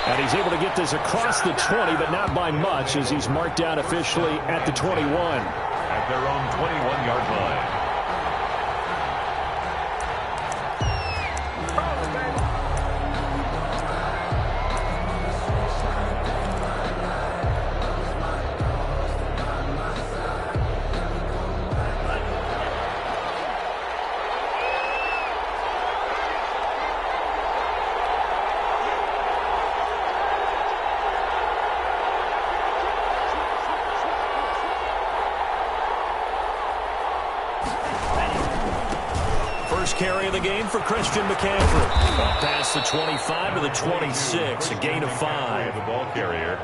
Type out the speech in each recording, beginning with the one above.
And he's able to get this across the 20, but not by much, as he's marked down officially at the 21. At their own 21-yard line. Carry of the game for Christian McCaffrey. Up past the 25 to the 26, a gain of 5. The ball carrier.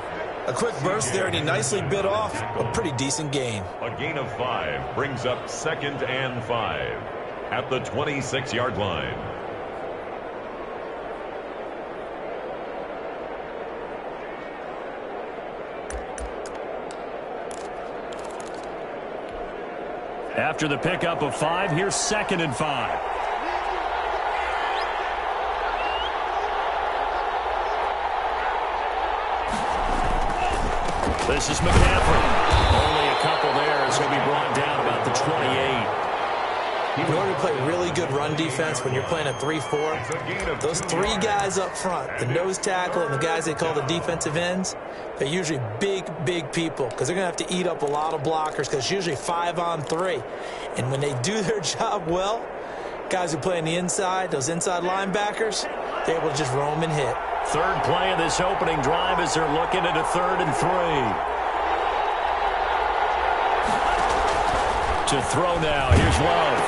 A quick burst there, and he nicely bit off a pretty decent gain. A gain of 5 brings up 2nd and 5 at the 26-yard line. After the pickup of 5, here's 2nd and 5. This is McCaffrey. Only a couple there as he'll be brought down about the 28. In order to play really good run defense when you're playing a 3-4, those 3 guys up front, the nose tackle and the guys they call the defensive ends, they're usually big people because they're going to have to eat up a lot of blockers because it's usually 5 on 3. And when they do their job well, guys who play on the inside, those inside linebackers, they're able to just roam and hit. Third play of this opening drive as they're looking at a 3rd and 3. To throw now. Here's Love.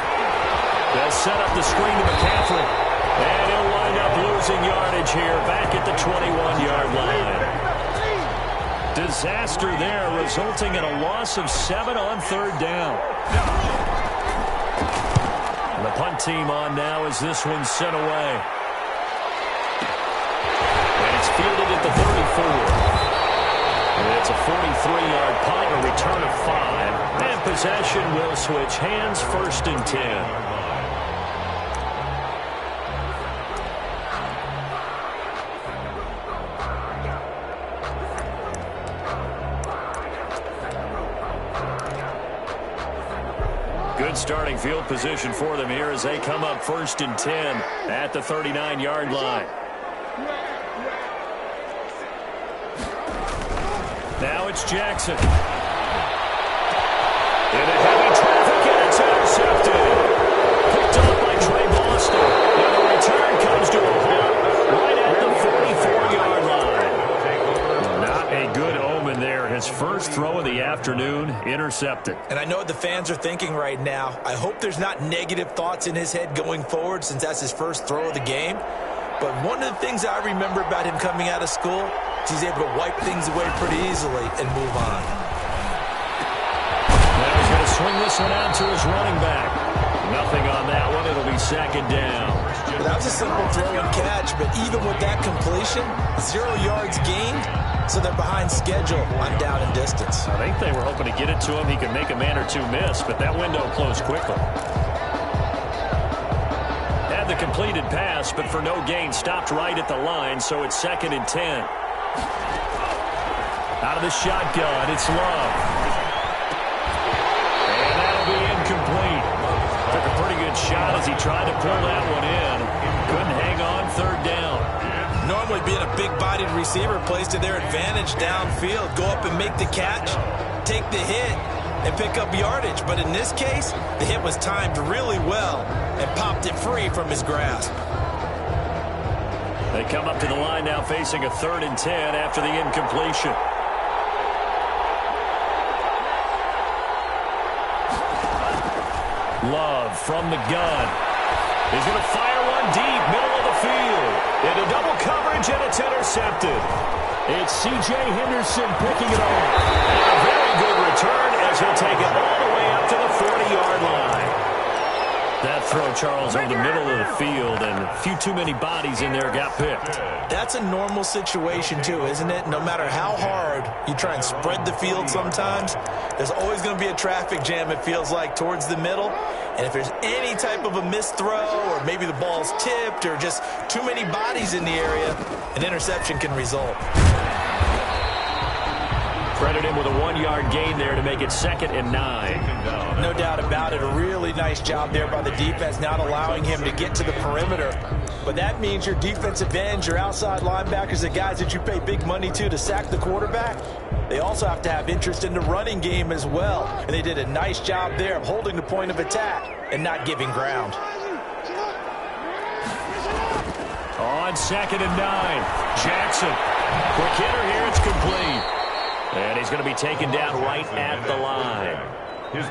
They'll set up the screen to McCaffrey. And he'll wind up losing yardage here back at the 21-yard line. Disaster there, resulting in a loss of 7 on 3rd down. And the punt team on now as this one's sent away. Fielded at the 34. And it's a 43-yard punt, a return of 5. And possession will switch hands, 1st and 10. Good starting field position for them here as they come up 1st and 10 at the 39-yard line. Now it's Jackson. In a heavy traffic, and it's intercepted. Picked off by Trey Boston. And the return comes to a halt right at the 44-yard line. Not a good omen there. His first throw of the afternoon intercepted. And I know what the fans are thinking right now. I hope there's not negative thoughts in his head going forward since that's his first throw of the game. But one of the things I remember about him coming out of school, he's able to wipe things away pretty easily and move on. Now he's going to swing this one out to his running back. Nothing on that one. It'll be 2nd down. Well, that was a simple throw and catch, but even with that completion, 0 yards gained, so they're behind schedule on down and distance. I think they were hoping to get it to him. He could make a man or two miss, but that window closed quickly. The completed pass, but for no gain, stopped right at the line, so it's 2nd and 10. Out of the shotgun, it's Love. And that'll be incomplete. Took a pretty good shot as he tried to pull that one in. Couldn't hang on 3rd down. Normally being a big-bodied receiver plays to their advantage downfield. Go up and make the catch, take the hit, and pick up yardage. But in this case, the hit was timed really well and popped it free from his grasp. They come up to the line now facing a 3rd and 10 after the incompletion. Love from the gun. He's going to fire one deep, middle of the field. Into double coverage, and it's intercepted. It's C.J. Henderson picking it up. And a very good return as he'll take it all the way up to the 40-yard line. That throw, Charles, over the middle of the field, and a few too many bodies in there got picked. That's a normal situation, too, isn't it? No matter how hard you try and spread the field sometimes, there's always going to be a traffic jam, it feels like, towards the middle. And if there's any type of a missed throw, or maybe the ball's tipped, or just too many bodies in the area, an interception can result. Credit him with a 1-yard gain there to make it 2nd and 9. No doubt about it. A really nice job there by the defense, not allowing him to get to the perimeter. But that means your defensive ends, your outside linebackers, the guys that you pay big money to sack the quarterback, they also have to have interest in the running game as well. And they did a nice job there of holding the point of attack and not giving ground. On 2nd and 9, Jackson. Quick hitter here, it's complete. And he's going to be taken down right at the line.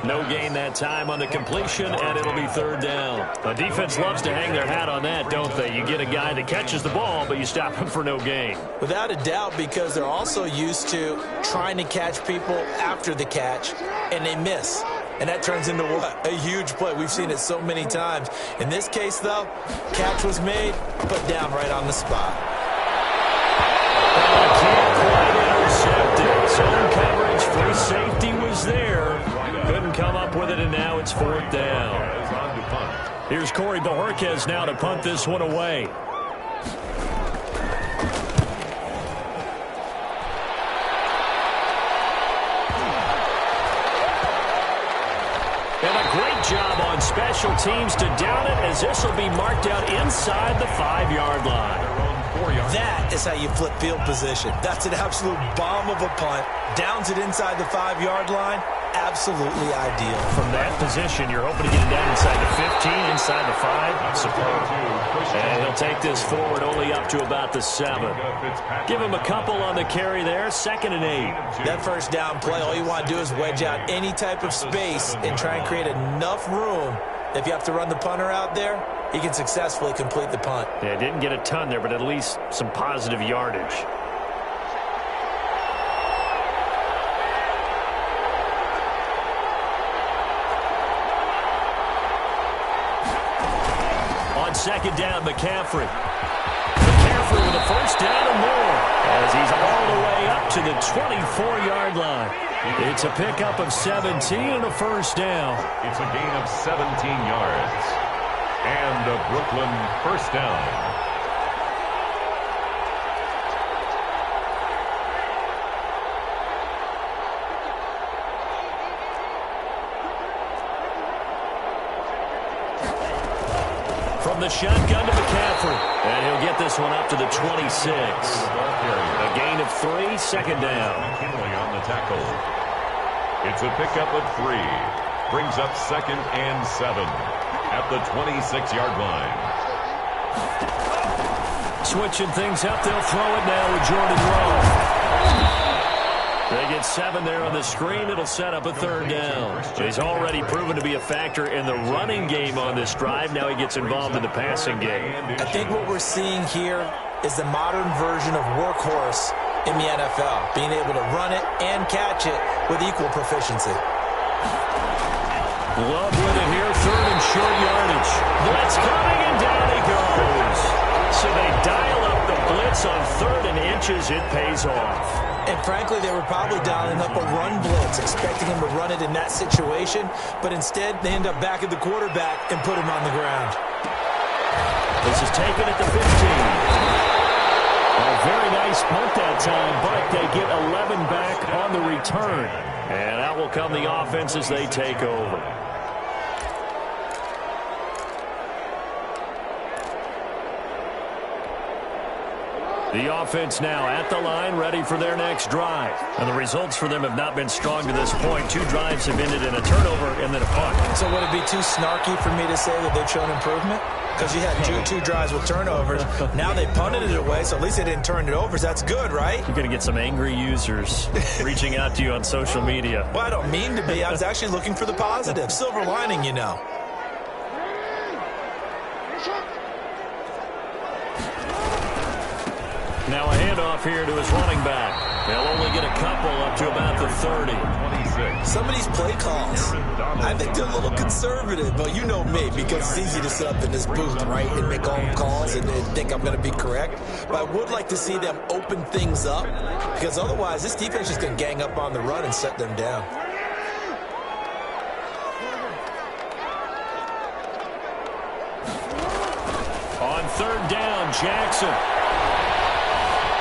No gain that time on the completion, and it'll be 3rd down. The defense loves to hang their hat on that, don't they? You get a guy that catches the ball, but you stop him for no gain. Without a doubt, because they're also used to trying to catch people after the catch, and they miss. And that turns into what? A huge play. We've seen it so many times. In this case, though, catch was made, put down right on the spot. Can't quite intercept it. Zone coverage, free safety was there. Couldn't come up with it, and now it's 4th down. Here's Corey Bojorquez now to punt this one away. And a great job on special teams to down it, as this will be marked out inside the 5-yard line. That is how you flip field position. That's an absolute bomb of a punt. Downs it inside the 5-yard line. Absolutely ideal. From that position, you're hoping to get it down inside the 15, inside the 5. Superb. And he'll take this forward only up to about the 7. Give him a couple on the carry there. 2nd and 8. That first down play, all you want to do is wedge out any type of space and try and create enough room. If you have to run the punter out there, he can successfully complete the punt. Yeah, didn't get a ton there, but at least some positive yardage. On 2nd down, McCaffrey. McCaffrey with a 1st down and more, as he's all the way up to the 24-yard line. It's a pickup of 17 and a 1st down. It's a gain of 17 yards. And a Brooklyn 1st down. From the shotgun to McCaffrey. And he'll get this one up to the 26. A gain of 3, 2nd down. McKinley on the tackle. It's a pickup of 3. Brings up 2nd and 7 at the 26-yard line. Switching things up, they'll throw it now with Jordan Rowe. They get 7 there on the screen. It'll set up a 3rd down. He's already proven to be a factor in the running game on this drive. Now he gets involved in the passing game. I think what we're seeing here is the modern version of workhorse in the NFL, being able to run it and catch it with equal proficiency. Love with it here, 3rd and short yardage. Blitz coming, and down he goes. So they dial up the blitz on 3rd and inches. It pays off. And frankly, they were probably dialing up a run blitz, expecting him to run it in that situation, but instead they end up back at the quarterback and put him on the ground. This is taken at the 15. A very nice punt that time, but they get 11 back on the return. And out will come the offense as they take over. The offense now at the line, ready for their next drive. And the results for them have not been strong to this point. 2 drives have ended in a turnover and then a punt. So would it be too snarky for me to say that they've shown improvement? Because you had two drives with turnovers. Now they punted it away, so at least they didn't turn it over. So that's good, right? You're going to get some angry users reaching out to you on social media. Well, I don't mean to be. I was actually looking for the positive. Silver lining, you know. Now a handoff here to his running back. They'll only get a couple up to about the 30. 26. Some of these play calls, I think they're a little conservative, but you know me, because it's easy to sit up in this booth, right, and make all the calls and think I'm going to be correct. But I would like to see them open things up, because otherwise this defense is going to gang up on the run and shut them down. On third down, Jackson.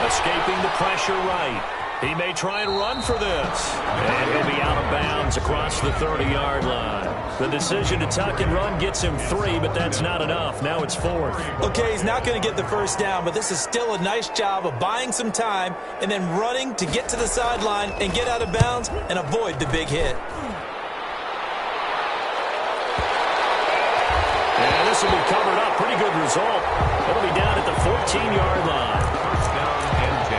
Escaping the pressure right. He may try and run for this. And he'll be out of bounds across the 30-yard line. The decision to tuck and run gets him 3, but that's not enough. Now it's 4th. Okay, he's not going to get the first down, but this is still a nice job of buying some time and then running to get to the sideline and get out of bounds and avoid the big hit. And this will be covered up. Pretty good result. It'll be down at the 14-yard line. First down and 10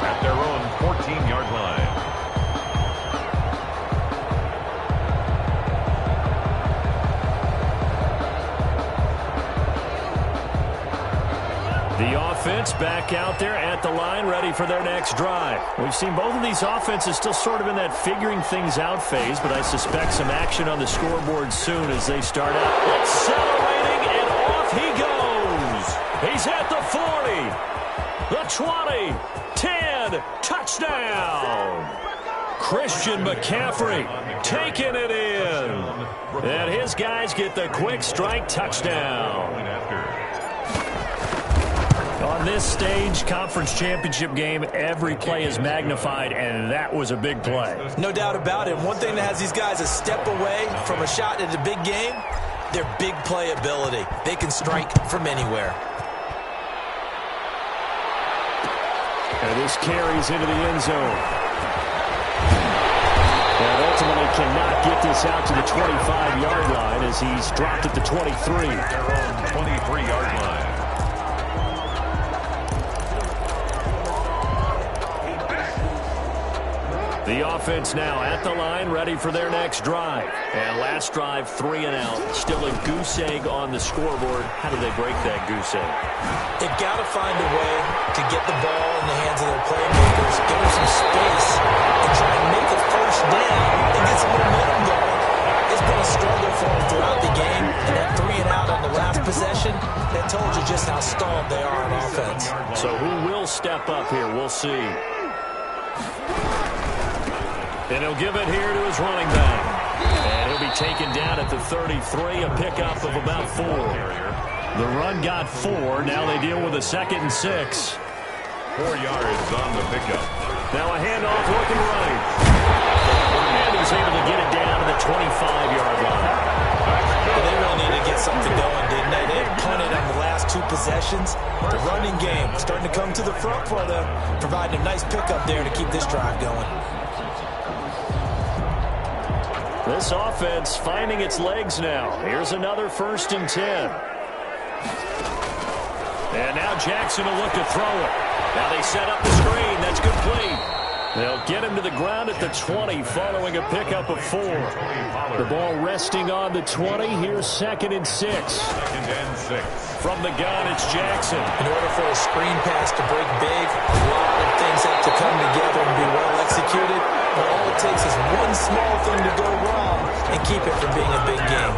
at their own 14-yard line. The offense back out there at the line, ready for their next drive. We've seen both of these offenses still sort of in that figuring things out phase, but I suspect some action on the scoreboard soon as they start out. Accelerating, and off he goes. He's at the 40, the 20, 10, touchdown. Christian McCaffrey taking it in. And his guys get the quick strike touchdown. On this stage, conference championship game, every play is magnified, and that was a big play. No doubt about it. One thing that has these guys a step away from a shot at a big game, their big play ability. They can strike from anywhere. And this carries into the end zone. And ultimately cannot get this out to the 25-yard line as he's dropped at the 23. Their own 23-yard line. The offense now at the line, ready for their next drive. And last drive, 3 and out. Still a goose egg on the scoreboard. How do they break that goose egg? They've got to find a way to get the ball in the hands of their playmakers, give them some space, and try and make a first down and get some momentum going. It's been a struggle for them throughout the game, and that 3 and out on the last possession, that told you just how stalled they are on offense. So who will step up here? We'll see. And he'll give it here to his running back. And he'll be taken down at the 33, a pickup of about 4. The run got 4. Now they deal with a 2nd and 6. 4 yards on the pickup. Now a handoff looking right. And he's able to get it down to the 25-yard line. Well, they really need to get something going, didn't they? They punted on the last 2 possessions. The running game starting to come to the front for them, providing a nice pickup there to keep this drive going. This offense finding its legs now. Here's another 1st and 10. And now Jackson will look to throw it. Now they set up the screen. That's complete. They'll get him to the ground at the 20 following a pickup of 4. The ball resting on the 20. Here's 2nd and 6. 2nd and 6. From the gun, it's Jackson. In order for a screen pass to break big, a lot of things have to come together and be well executed. But all it takes is one small thing to go wrong and keep it from being a big game.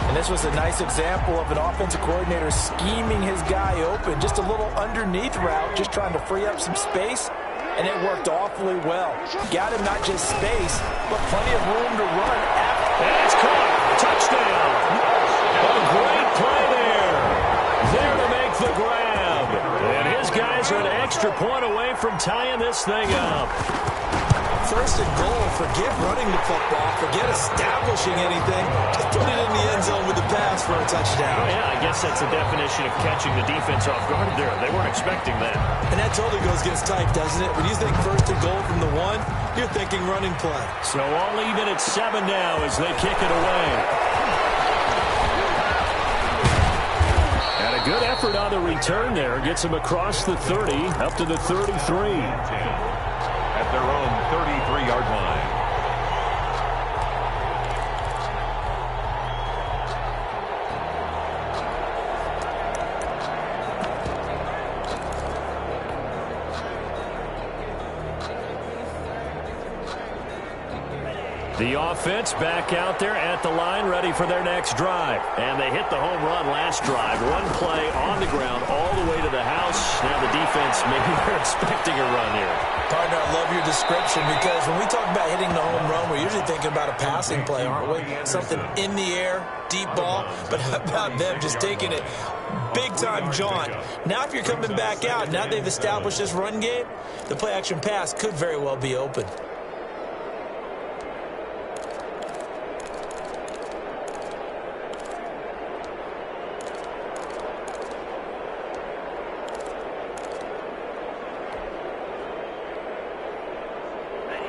And this was a nice example of an offensive coordinator scheming his guy open. Just a little underneath route, just trying to free up some space. And it worked awfully well. Got him not just space, but plenty of room to run after. And it's caught. Touchdown. A great play there. There to make the grab. And his guys are an extra point away from tying this thing up. 1st and goal. Forget running the football. Forget establishing anything. Just put it in the end zone with the pass for a touchdown. Oh, yeah, I guess that's the definition of catching the defense off guard there. They weren't expecting that. And that totally goes against type, doesn't it? When you think 1st and goal from the 1, you're thinking running play. So all even at 7 now as they kick it away. And a good effort on the return there. Gets him across the 30, up to the 33. At their own 33-yard line. The offense back out there at the line, ready for their next drive. And they hit the home run last drive. One play on the ground all the way to the house. Now the defense, maybe they're expecting a run here. Partner, I love your description because when we talk about hitting the home run, we're usually thinking about a passing play, aren't we? Something in the air, deep ball. But how about them just taking it big-time jaunt? Now if you're coming back out, now they've established this run game, the play-action pass could very well be open.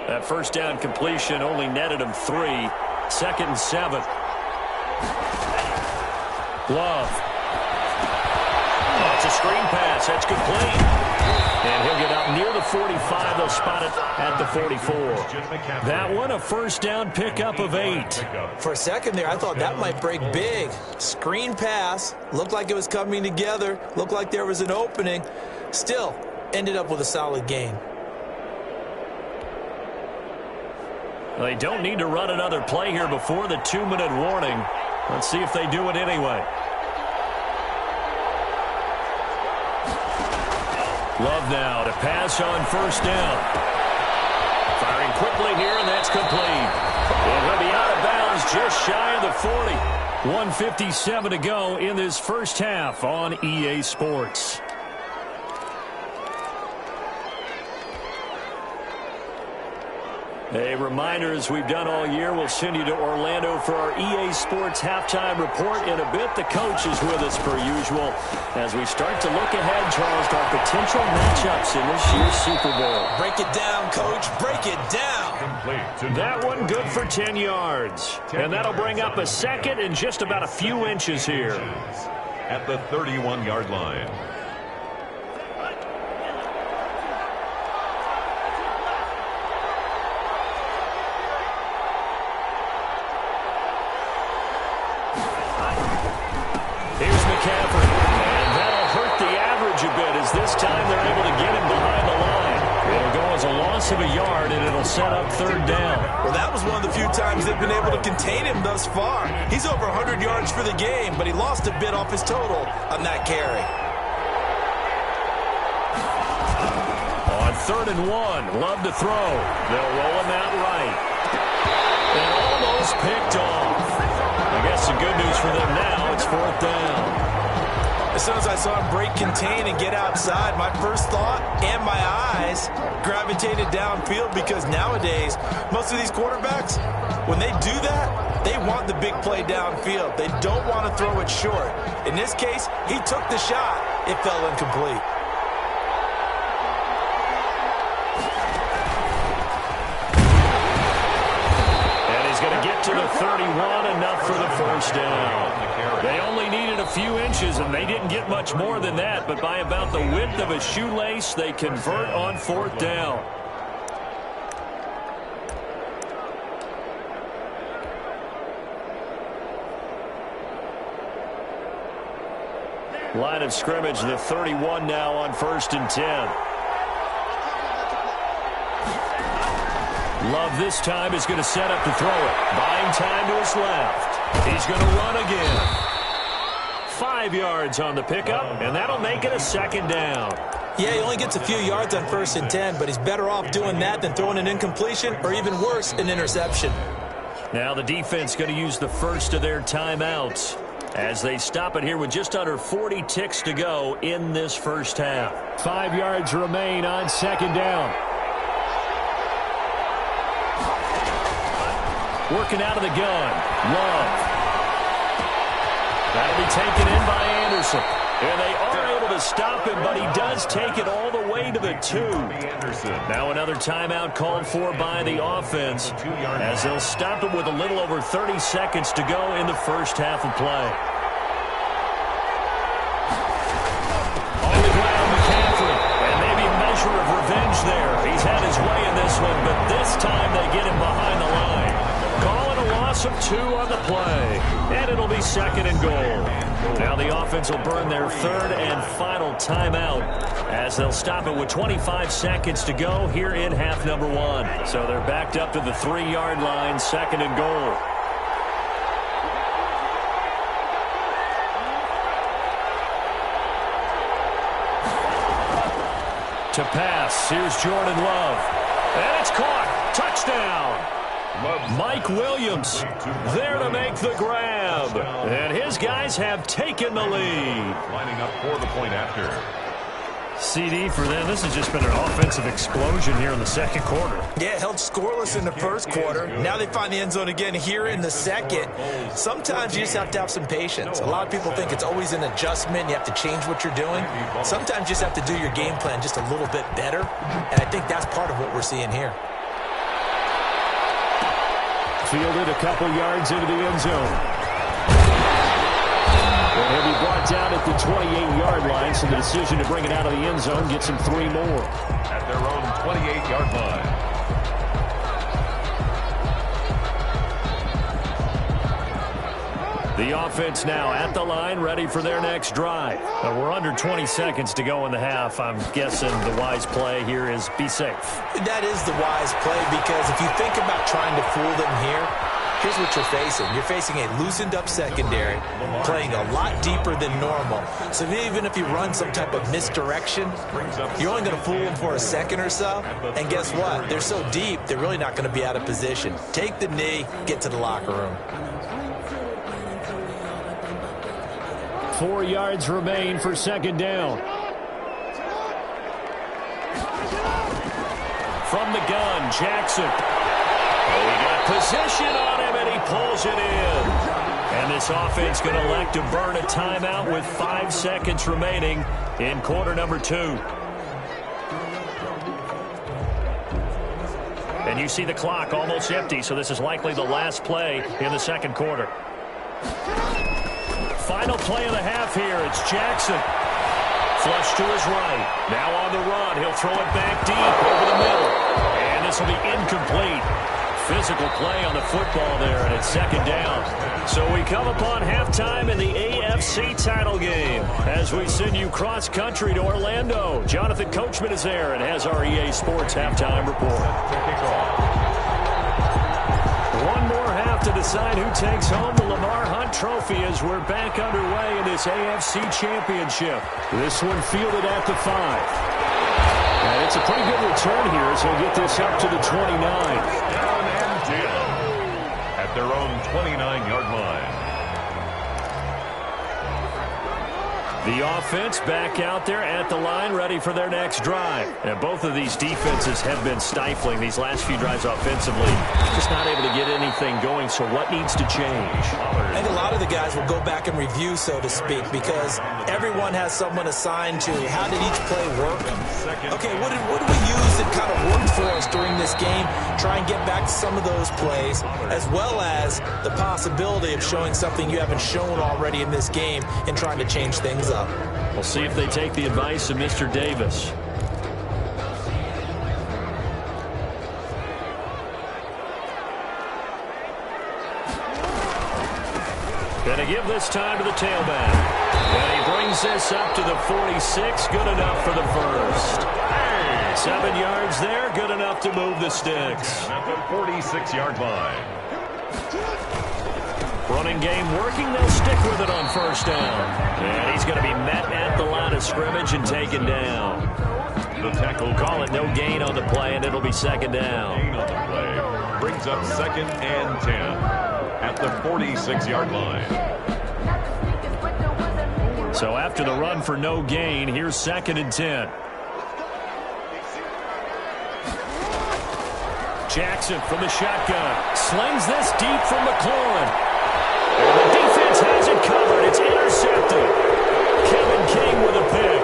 That first down completion only netted him 3. 2nd and 7. Love. Oh, it's a screen pass. That's complete. And he'll get up near the 45. They'll spot it at the 44. That one, a first down pickup of 8. For a second there, I thought that might break big. Screen pass. Looked like it was coming together. Looked like there was an opening. Still, ended up with a solid gain. They don't need to run another play here before the 2-minute warning. Let's see if they do it anyway. Love now to pass on first down. Firing quickly here, and that's complete. And he'll be out of bounds just shy of the 40. 1:57 to go in this first half on EA Sports. A reminder, as we've done all year, we'll send you to Orlando for our EA Sports halftime report in a bit. The coach is with us per usual as we start to look ahead, Charles, to our potential matchups in this year's Super Bowl. Break it down, Coach. Break it down. That one good for 10 yards. And that'll bring up a second and just about a few inches here. At the 31-yard line. This time they're able to get him behind the line. It'll go as a loss of a yard, and it'll set up 3rd down. Well, that was one of the few times they've been able to contain him thus far. He's over 100 yards for the game, but he lost a bit off his total on that carry. On 3rd and 1, Love to throw. They'll roll him out right. And almost picked off. I guess the good news for them now, it's 4th down. As soon as I saw him break contain and get outside, my first thought and my eyes gravitated downfield because nowadays, most of these quarterbacks, when they do that, they want the big play downfield. They don't want to throw it short. In this case, he took the shot. It fell incomplete. And he's going to get to the 31, enough for the first down. They only needed a few inches, and they didn't get much more than that, but by about the width of a shoelace, they convert on 4th down. Line of scrimmage, the 31 now on 1st and 10. Love this time is going to set up to throw it. Buying time to his left. He's going to run again. 5 yards on the pickup, and that'll make it a 2nd down. Yeah, he only gets a few yards on 1st and 10, but he's better off doing that than throwing an incompletion or even worse, an interception. Now the defense going to use the first of their timeouts as they stop it here with just under 40 ticks to go in this first half. 5 yards remain on 2nd down. Working out of the gun. Love. That'll be taken in by Anderson. And they are able to stop him, but he does take it all the way to the 2. Now another timeout called for by the offense as they'll stop him with a little over 30 seconds to go in the first half of play. On the ground, McCaffrey. And maybe a measure of revenge there. He's had his way in this one, but this time they get him behind the line. Calling a loss loss of 2 on the play. And it'll be second and goal. Now the offense will burn their third and final timeout as they'll stop it with 25 seconds to go here in half number 1. So they're backed up to the 3-yard line, second and goal. To pass, here's Jordan Love. And it's caught. Touchdown. Mike Williams there to make the grab. And his guys have taken the lead. Lining up for the point after. CD for them. This has just been an offensive explosion here in the second quarter. Yeah, held scoreless in the first quarter. Now they find the end zone again here in the second. Sometimes you just have to have some patience. A lot of people think it's always an adjustment. You have to change what you're doing. Sometimes you just have to do your game plan just a little bit better. And I think that's part of what we're seeing here. Fielded a couple yards into the end zone. And he'll be brought down at the 28-yard line, so the decision to bring it out of the end zone gets him 3 more. At their own 28-yard line. The offense now at the line, ready for their next drive. Now we're under 20 seconds to go in the half. I'm guessing the wise play here is be safe. That is the wise play, because if you think about trying to fool them here, here's what you're facing. You're facing a loosened-up secondary, playing a lot deeper than normal. So even if you run some type of misdirection, you're only going to fool them for a second or so. And guess what? They're so deep, they're really not going to be out of position. Take the knee, get to the locker room. 4 yards remain for second down. From the gun, Jackson. Oh, he got position on him, and he pulls it in. And this offense going to elect to burn a timeout with 5 seconds remaining in quarter number 2. And you see the clock almost empty, so this is likely the last play in the second quarter. Final play of the half here. It's Jackson. Flush to his right. Now on the run. He'll throw it back deep over the middle. And this will be incomplete. Physical play on the football there, and it's second down. So we come upon halftime in the AFC title game as we send you cross-country to Orlando. Jonathan Coachman is there and has our EA Sports halftime report. One more half to decide who takes home the Lamar Hunt Trophy as we're back underway in this AFC Championship. This one fielded at the 5. And it's a pretty good return here, so we'll get this up to the 29. Down and 10 at their own 29-yard line. The offense back out there at the line, ready for their next drive. And both of these defenses have been stifling these last few drives offensively. Just not able to get anything going, so what needs to change? I think a lot of the guys will go back and review, so to speak, because everyone has someone assigned to how did each play work. Okay, what did we use that kind of worked for us during this game? Try and get back to some of those plays, as well as the possibility of showing something you haven't shown already in this game and trying to change things up. We'll see if they take the advice of Mr. Davis. Going to give this time to the tailback. And he brings this up to the 46. Good enough for the first. 7 yards there. Good enough to move the sticks. At the 46-yard line. Running game working. They'll stick with it on first down. And he's going to be met at the line of scrimmage and taken down. The tackle call it no gain on the play, and it'll be second down. Gain on the play brings up second and 10 at the 46-yard line. So after the run for no gain, here's second and 10. Jackson from the shotgun. Slings this deep from McLaurin. And the defense has it covered. It's intercepted. Kevin King with a pick.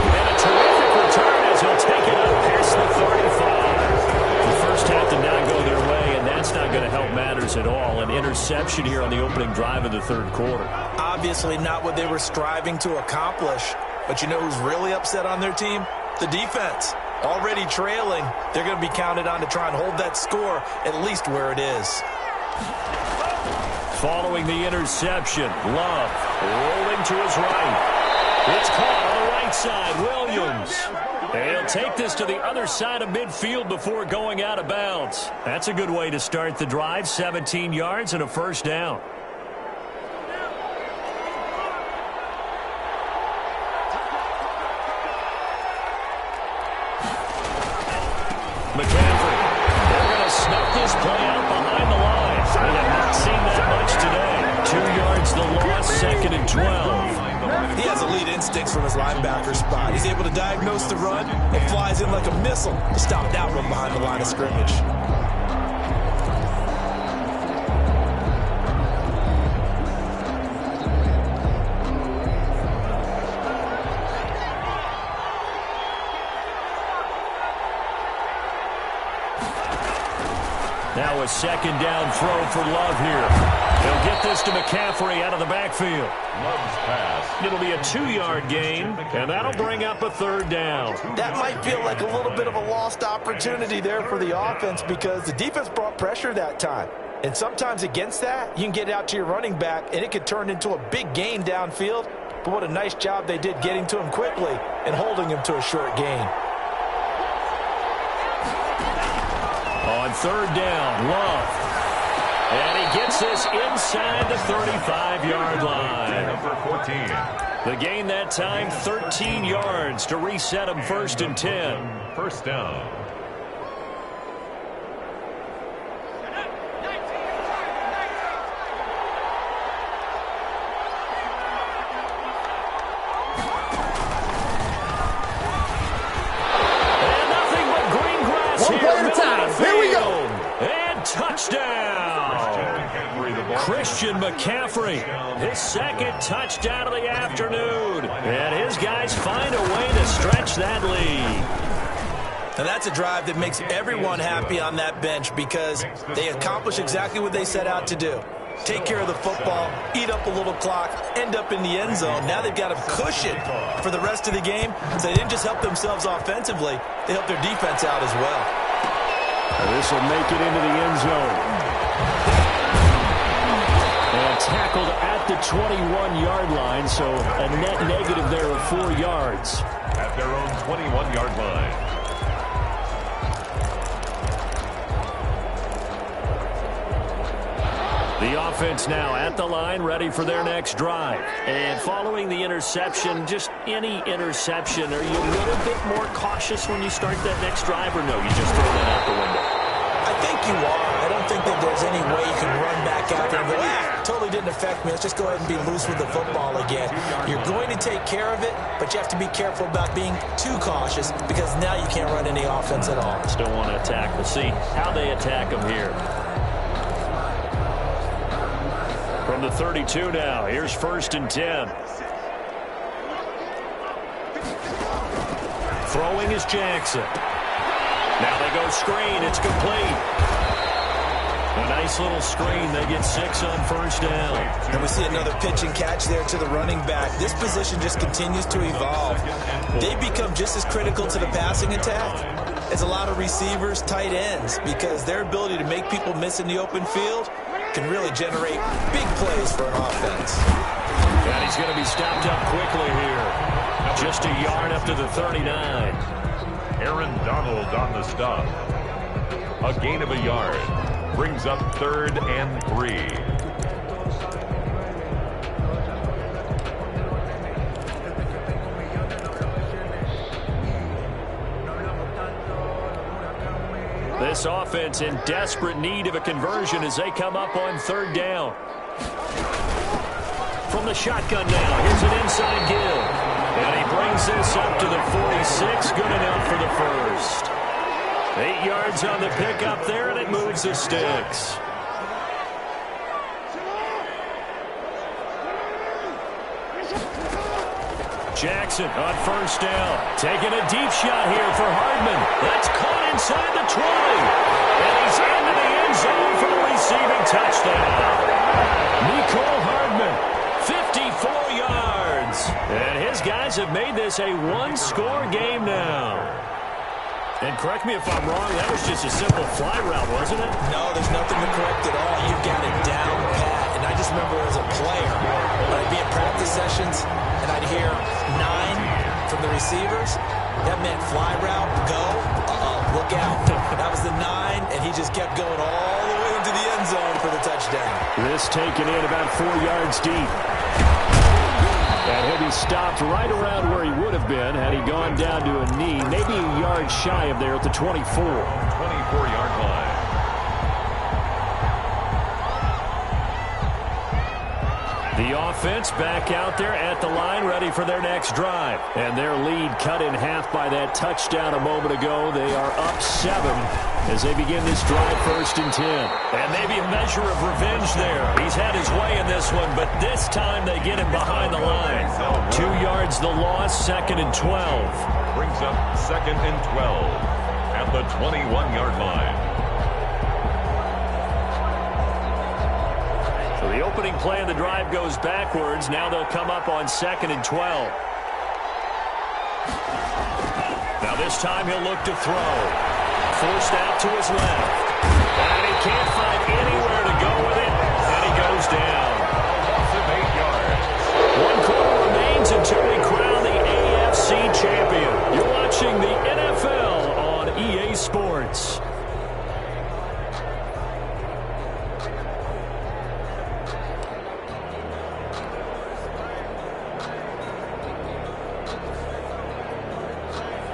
And a terrific return as he'll take it up past the 35. The first half did not go their way, and that's not going to help matters at all. An interception here on the opening drive of the third quarter. Obviously not what they were striving to accomplish. But you know who's really upset on their team? The defense. Already trailing. They're going to be counted on to try and hold that score at least where it is. Following the interception, Love rolling to his right. It's caught on the right side, Williams. He'll take this to the other side of midfield before going out of bounds. That's a good way to start the drive, 17 yards and a first down. McCaffrey, they're going to snuff this play out behind the line. We have not seen that much today. 2 yards the loss, 2nd and 12. He has elite instincts from his linebacker spot. He's able to diagnose the run and flies in like a missile to stop that one behind the line of scrimmage. Now a 2nd down throw for Love here. They'll get this to McCaffrey out of the backfield. Love's pass. It'll be a 2-yard gain, and that'll bring up a 3rd down. That might feel like a little bit of a lost opportunity there for the offense because the defense brought pressure that time. And sometimes against that, you can get out to your running back, and it could turn into a big gain downfield. But what a nice job they did getting to him quickly and holding him to a short gain. On 3rd down, Love. And he gets this inside the 35-yard line. Number 14. The gain that time, 13 yards to reset him 1st and 10. First down. And nothing but green grass One play at a time. Here we go. And touchdown. Christian McCaffrey, his 2nd touchdown of the afternoon. And his guys find a way to stretch that lead. And that's a drive that makes everyone happy on that bench because they accomplish exactly what they set out to do. Take care of the football, eat up a little clock, end up in the end zone. Now they've got a cushion for the rest of the game. So they didn't just help themselves offensively, they helped their defense out as well. This will make it into the end zone. And tackled at the 21-yard line, so a net negative there of 4 yards. At their own 21-yard line. The offense now at the line, ready for their next drive. And following the interception, just any interception, are you a little bit more cautious when you start that next drive, or no, you just throw that out the window? I think you are. I don't think that there's any way you can run back out there and go, totally didn't affect me. Let's just go ahead and be loose with the football again. You're going to take care of it, but you have to be careful about being too cautious because now you can't run any offense at all. Still want to attack. We'll see how they attack them here. From the 32 now, here's 1st and 10. Throwing is Jackson. Now they go screen. It's complete. A nice little screen. They get 6 on 1st down. And we see another pitch and catch there to the running back. This position just continues to evolve. They become just as critical to the passing attack as a lot of receivers, tight ends, because their ability to make people miss in the open field can really generate big plays for an offense. And he's going to be stopped up quickly here. Just a yard up to the 39. Aaron Donald on the stop. A gain of a yard. Brings up 3rd and 3. This offense in desperate need of a conversion as they come up on 3rd down. From the shotgun now, here's an inside give. And he brings this up to the 46, good enough for the first. 8 yards on the pickup there, and it moves the sticks. Jackson on 1st down, taking a deep shot here for Hardman. That's caught inside the 20. And he's into the end zone for the receiving touchdown. Nicole Hardman, 54 yards. And his guys have made this a one-score game now. And correct me if I'm wrong, that was just a simple fly route, wasn't it? No, there's nothing to correct at all. You've got it down pat. And I just remember as a player, when I'd be in practice sessions and I'd hear 9 from the receivers, that meant fly route, go, look out. That was the 9, and he just kept going all the way into the end zone for the touchdown. This taken in about 4 yards deep. And he'll be stopped right around where he would have been had he gone down to a knee, maybe a yard shy of there at the 24. 24-yard line. The offense back out there at the line, ready for their next drive. And their lead cut in half by that touchdown a moment ago. They are up 7 as they begin this drive, 1st and 10. And maybe a measure of revenge there. He's had his way in this one, but this time they get him behind the line. 2 yards the loss, 2nd and 12. Brings up 2nd and 12 at the 21-yard line. So the opening play of the drive goes backwards. Now they'll come up on 2nd and 12. Now this time he'll look to throw. Forced out to his left. And he can't find anywhere to go with it. And he goes down. Loss of 8 yards. 1 quarter remains until we crown the AFC champion. You're watching the NFL on EA Sports.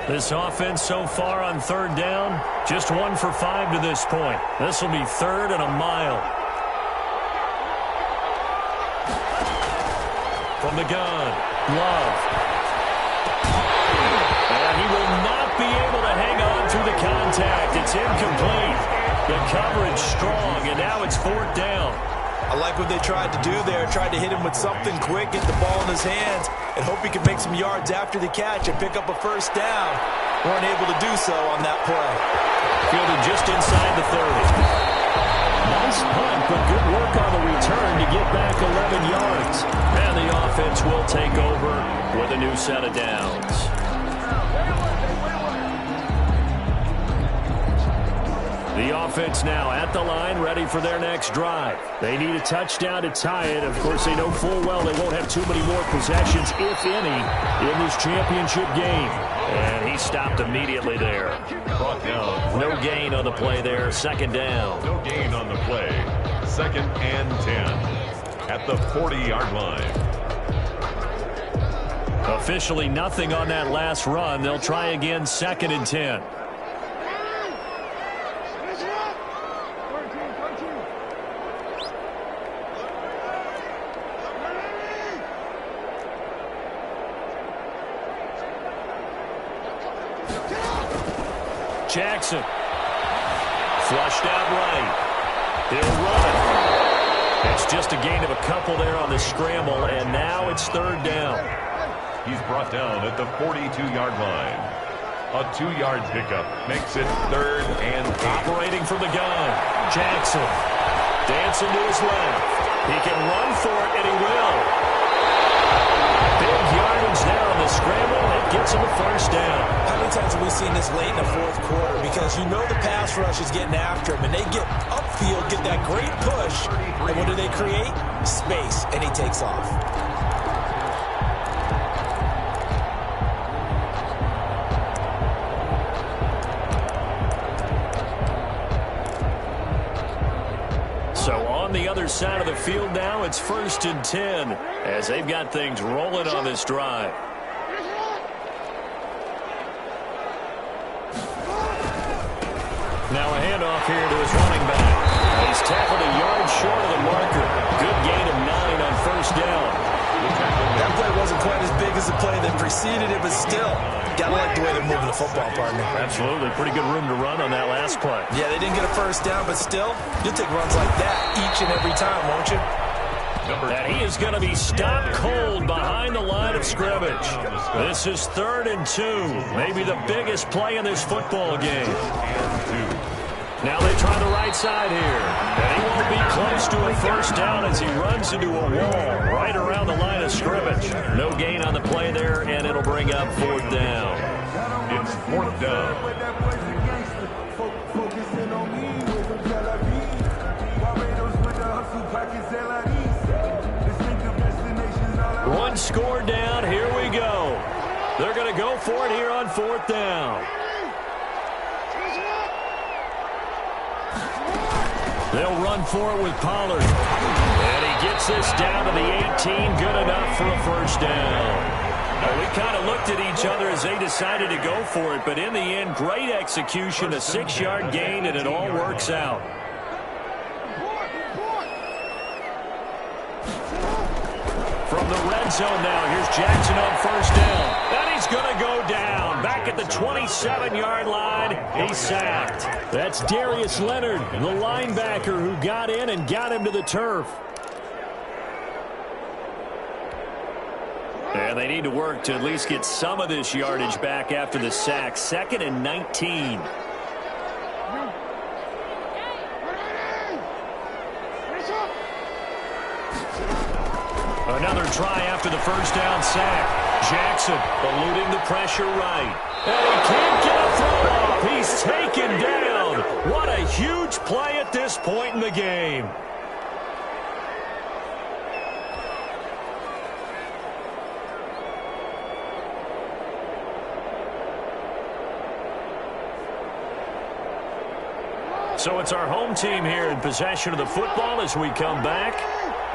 This offense so far on 3rd down, just 1 for 5 to this point. This will be 3rd and a mile. From the gun, Love. And he will not be able to hang on through the contact. It's incomplete. The coverage strong, and now it's 4th down. I like what they tried to do there. Tried to hit him with something quick, get the ball in his hands, and hope he could make some yards after the catch and pick up a 1st down. Weren't able to do so on that play. Fielded just inside the 30. Nice punt, but good work on the return to get back 11 yards. And the offense will take over with a new set of downs. The offense now at the line, ready for their next drive. They need a touchdown to tie it. Of course, they know full well they won't have too many more possessions, if any, in this championship game. And he stopped immediately there. Brought down. No gain on the play there. 2nd down. No gain on the play. 2nd and 10 at the 40-yard line. Officially nothing on that last run. They'll try again, 2nd and 10. Jackson. Flushed out right. He'll run. It's just a gain of a couple there on the scramble, and now it's 3rd down. He's brought down at the 42-yard line. A 2-yard pickup makes it 3rd and 8. Operating from the gun. Jackson. Dancing to his left. He can run for it, and he will. Big yardage there on the scramble. It gets him a 1st down. How many times have we seen this late in the 4th quarter? Because you know the pass rush is getting after him, and they get upfield, get that great push, and what do they create? Space, and he takes off. So on the other side of the field now, it's 1st and 10 as they've got things rolling on this drive. Now a handoff here to his running back. He's tackled a yard short of the marker. Good gain of 9 on 1st down. That play wasn't quite as big as the play that preceded it, but still, gotta like the way they're moving the football, partner. Absolutely. Pretty good room to run on that last play. Yeah, they didn't get a 1st down, but still, you'll take runs like that each and every time, won't you? And he is going to be stopped cold behind the line of scrimmage. This is 3rd and 2. Maybe the biggest play in this football game. Now they try the right side here. And he won't be close to a 1st down as he runs into a wall right around the line of scrimmage. No gain on the play there, and it'll bring up 4th down. It's 4th down. One score down. Here we go. They're going to go for it here on 4th down. They'll run for it with Pollard. And he gets this down to the 18. Good enough for a first down. Well, we kind of looked at each other as they decided to go for it. But in the end, great execution, a 6-yard gain, and it all works out. From the red zone now, here's Jackson on first down. And he's going to go down. Back at the 27-yard line, he's sacked. That's Darius Leonard, the linebacker who got in and got him to the turf. And they need to work to at least get some of this yardage back after the sack. 2nd and 19. Another try after the first down sack. Jackson eluding the pressure right. And he can't get a throw off. He's taken down. What a huge play at this point in the game. So it's our home team here in possession of the football as we come back.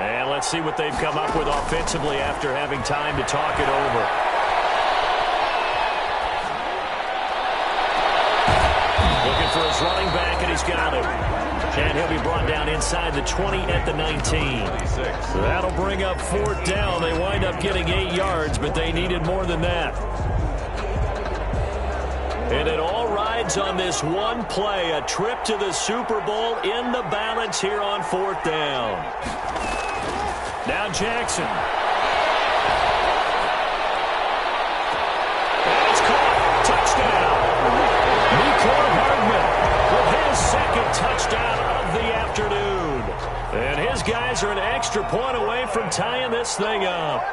And let's see what they've come up with offensively after having time to talk it over. Looking for his running back, and he's got it. And he'll be brought down inside the 20 at the 19. That'll bring up 4th down. They wind up getting 8 yards, but they needed more than that. And it all rides on this one play, a trip to the Super Bowl in the balance here on 4th down. Now Jackson. And it's caught. Touchdown. Mecole Hardman with his 2nd touchdown of the afternoon. And his guys are an extra point away from tying this thing up.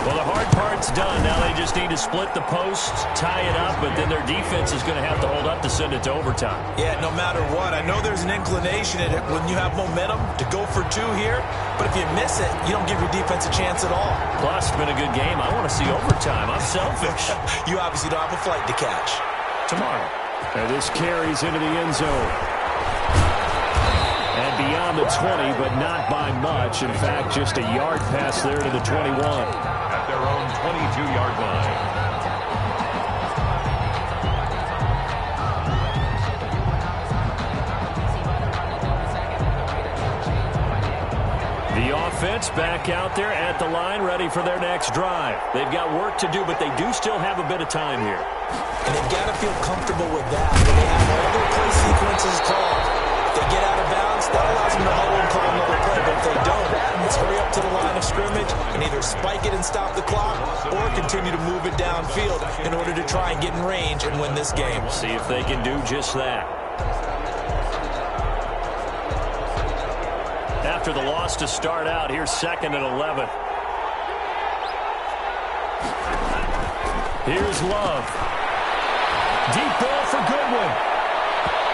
Well, the hard part's done. Now they just need to split the post, tie it up, but then their defense is going to have to hold up to send it to overtime. Yeah, no matter what. I know there's an inclination in it when you have momentum to go for 2 here, but if you miss it, you don't give your defense a chance at all. Plus, it's been a good game. I want to see overtime. I'm selfish. You obviously don't have a flight to catch. Tomorrow. And this carries into the end zone. And beyond the 20, but not by much. In fact, just a yard pass there to the 21. At their own 22-yard line. The offense back out there at the line, ready for their next drive. They've got work to do, but they do still have a bit of time here. And they've got to feel comfortable with that. When they have all their play sequences called. They get out of bounds, that allows them to huddle and call another play. But if they don't, it's hurry up to the line of scrimmage and either spike it and stop the clock or continue to move it downfield in order to try and get in range and win this game. See if they can do just that. After the loss to start out, here's 2nd and 11. Here's Love. Deep ball for Goodwin.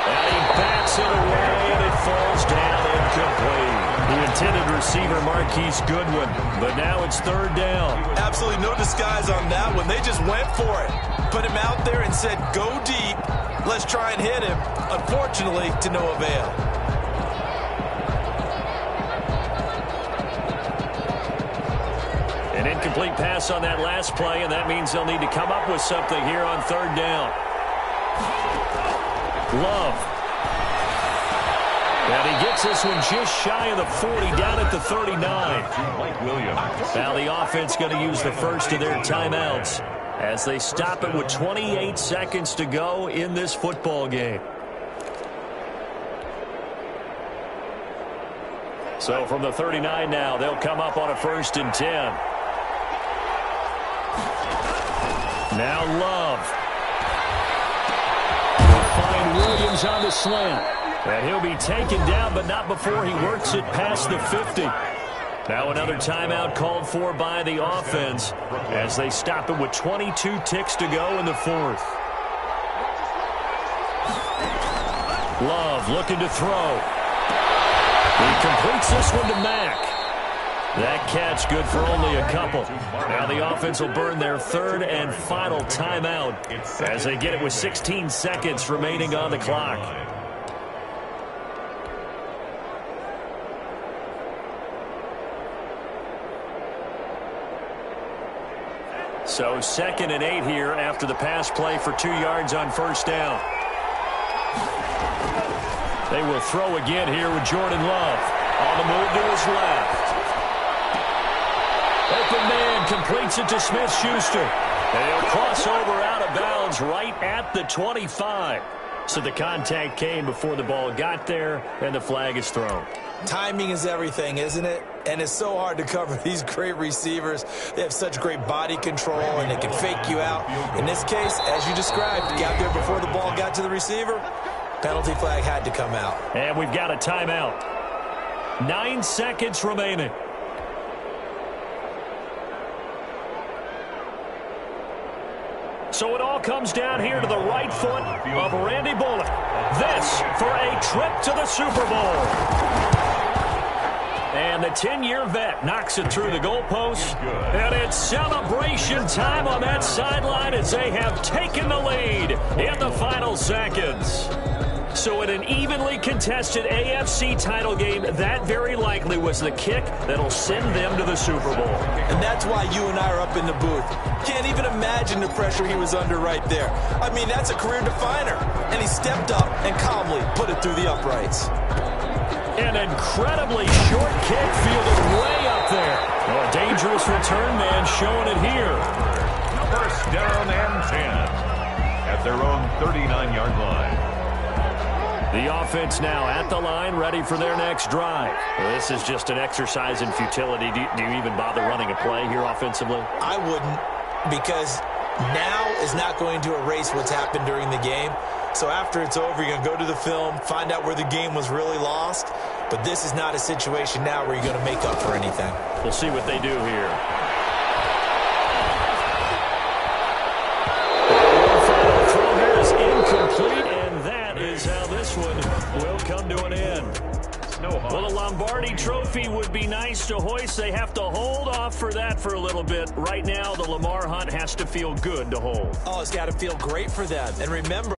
And he bats it away, and it falls down incomplete. The intended receiver, Marquise Goodwin, but now it's 3rd down. Absolutely no disguise on that one. They just went for it. Put him out there and said, go deep. Let's try and hit him. Unfortunately, to no avail. An incomplete pass on that last play, and that means they'll need to come up with something here on 3rd down. Love. And he gets this one just shy of the 40, down at the 39. Now the offense going to use the first of their timeouts as they stop it with 28 seconds to go in this football game. So from the 39 now, they'll come up on a 1st and 10. Now Love. Find Williams on the slant. And he'll be taken down, but not before he works it past the 50. Now another timeout called for by the offense as they stop it with 22 ticks to go in the fourth. Love looking to throw. He completes this one to Mack. That catch good for only a couple. Now the offense will burn their third and final timeout as they get it with 16 seconds remaining on the clock. So 2nd and 8 here after the pass play for 2 yards on first down. They will throw again here with Jordan Love. On the move to his left. Open man completes it to Smith-Schuster. And he'll cross over out of bounds right at the 25. So the contact came before the ball got there, and the flag is thrown. Timing is everything, isn't it? And it's so hard to cover these great receivers. They have such great body control, and they can fake you out. In this case, as you described, got there before the ball got to the receiver. Penalty flag had to come out. And we've got a timeout. 9 seconds remaining. So it all comes down here to the right foot of Randy Bullock. This for a trip to the Super Bowl. And the 10-year vet knocks it through the goalpost. And it's celebration time on that sideline as they have taken the lead in the final seconds. So in an evenly contested AFC title game, that very likely was the kick that'll send them to the Super Bowl. And that's why you and I are up in the booth. Can't even imagine the pressure he was under right there. I mean, that's a career definer. And he stepped up and calmly put it through the uprights. An incredibly short kick fielded way up there. Oh, a dangerous return man showing it here. First down and 10 at their own 39-yard line. The offense now at the line, ready for their next drive. Well, this is just an exercise in futility. Do you even bother running a play here offensively? I wouldn't, because now is not going to erase what's happened during the game. So after it's over, you're going to go to the film, find out where the game was really lost. But this is not a situation now where you're going to make up for anything. We'll see what they do here. Final throw here is incomplete, and that is how this one will come to an end. Well, the Lombardi Trophy would be nice to hoist. They have to hold off for that for a little bit. Right now, the Lamar Hunt has to feel good to hold. Oh, it's got to feel great for them. And remember,